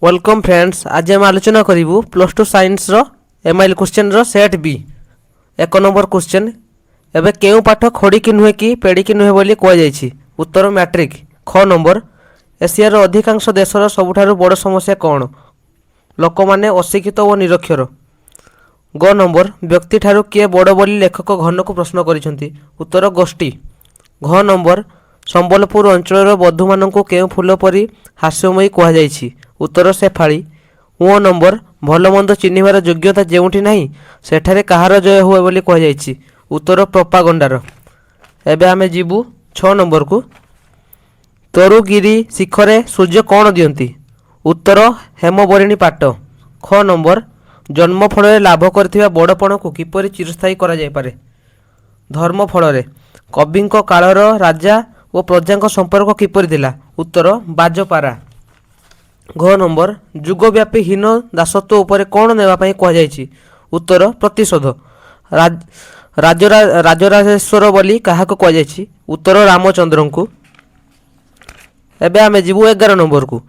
Welcome friends, आज आम आलोचना करूँ plus two science MIL question set B एक नंबर क्वेश्चन। एबे केउ पाठ खोड़ी की नुहे कि पेड़ी की नुहे बोली कहुई। उत्तर मैट्रिक। ख नंबर एशियार अधिकांश देशर सबुठारु बड़ समस्या कौन? लोक माने अशिक्षित और निरक्षर। ग नंबर व्यक्ति ठारू किए बड़ बोली लेखक घन को प्रश्न करिसेंती। उत्तर गोष्ठी। घ नंबर संबलपुर अंचल बधू मानू केउ फूल परी हास्यमयी कहुई। उत्तर शेफाड़ी। ओ नंबर भल मंद चिन्हबार योग्यता जोटी ना सेठारे कहार जय हुए बोली कहुई। उत्तर प्रोपागंडार। एबे आमे जीवु 6 नंबर को। तरुगिरी शिखरे सूर्य कौन दियंती? उत्तर हेमबरिणी पाट। ख नंबर जन्म फल लाभ कर बड़पण को किपरि चिरस्थायी करा जाय पारे? धर्म फल। कवि कालर राजा और प्रजा संपर्क किपरि थिला? उत्तर बाजपारा। घ नंबर जुगव्यापी हीन दासत्व उपरे कौन नेवाई कहुई? उत्तर प्रतिशोध। राजराजेश्वर बोली क्या कहुई? उत्तर रामचंद्र को। एबे आमे जीवु 11 नंबर को।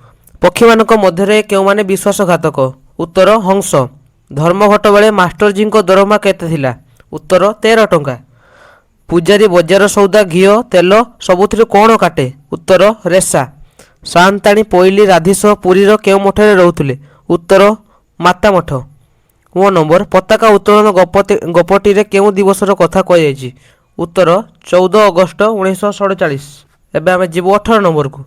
पक्षी मानक मध्य केउ माने विश्वासघातक? उत्तर हंस। धर्मघट बेले मास्टरजी दरमा केते थिला? उत्तर 13 टंका। पूजारी बजार सौदा घी तेल सबुथिरु कौन काटे? उत्तर रेशा। सान्ताणी पोइली राधीश पुरीर केउ मठरे रहुथिले? उत्तर माता मठ। ओ नंबर पताका उत्तोलन गपटी केउ दिवसर कथा कहुई? उत्तर 14 अगस्त 1947। एबे आमे जीवु 18 नंबर को।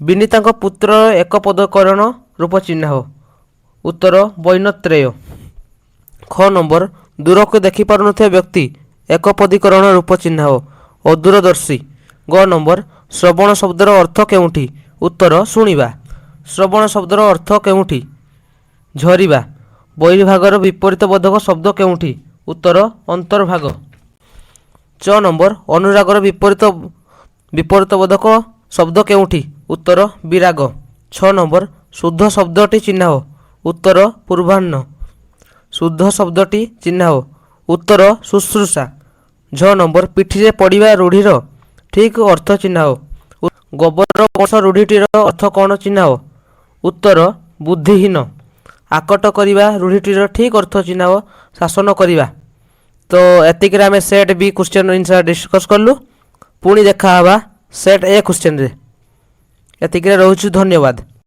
विनीता पुत्र एक पदकरण रूप चिन्ह? उत्तर बैनत्रेय। ख नंबर दूर को देखिपार व्यक्ति एक पदीकरण रूप चिन्ह? अदूरदर्शी। ग नंबर श्रवण शब्दर अर्थ केउठी? उत्तर शुणिबा। श्रवण शब्दर अर्थ केउठी? झरिबा। बहिर्भागर विपरीत बोधक शब्द केउठी? उत्तर अंतर्भाग। च नंबर अनुरागर विपरीत बोधक शब्द केउठी? उत्तर विराग। छ नंबर शुद्ध शब्दटी चिन्ह? उत्तर पूर्वाह्न। शुद्ध शब्दटी चिन्ह? उत्तर शुश्रूषा। झ नंबर पिठी पड़ा रूढ़ीर ठीक अर्थ चिन्ह? गोबर वंश रूढ़ीटीर अर्थ कौन चिन्ह? उत्तर बुद्धिहीन। आकट करवा रूढ़ीटीर ठीक अर्थ चिन्ह? शासन करवा। तो एतिक आमे set B question answer discuss कलु। पुणी देखा सेट ए क्वेश्चन रे। एतिक रहूछु। धन्यवाद।